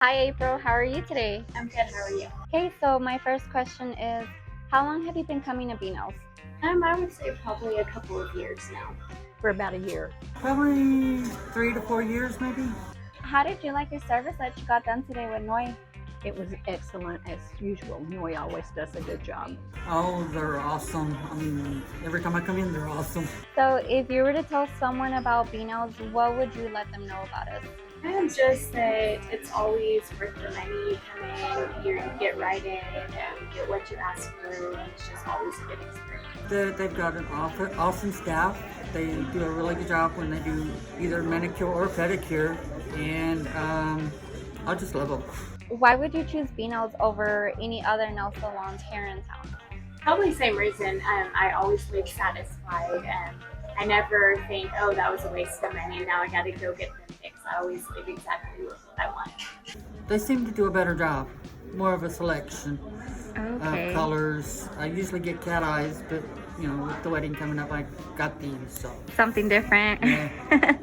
Hi April, how are you today? I'm good. How are you? Okay, so my first question is, how long have you been coming to Beano's? I would say probably a couple of years now. For about a year. Probably 3 to 4 years, maybe. How did you like your service that you got done today with Noi? It was excellent as usual. Noi always does a good job. Oh, they're awesome. I mean, every time I come in, they're awesome. So if you were to tell someone about Beano's, what would you let them know about us? And just that it's always worth the money. You come in, you get right in, and get what you ask for, and it's just always a good experience. They've got an awesome staff. They do a really good job when they do either manicure or pedicure, and I just love them. Why would you choose Beano's over any other nail salons here in town? Probably same reason. I always leave satisfied, and I never think, oh, that was a waste of money. Now I got to go get them fixed. I always leave exactly what I want. They seem to do a better job. More of a selection Okay. of colors. I usually get cat eyes, but with the wedding coming up, I got these. So Something different. yeah.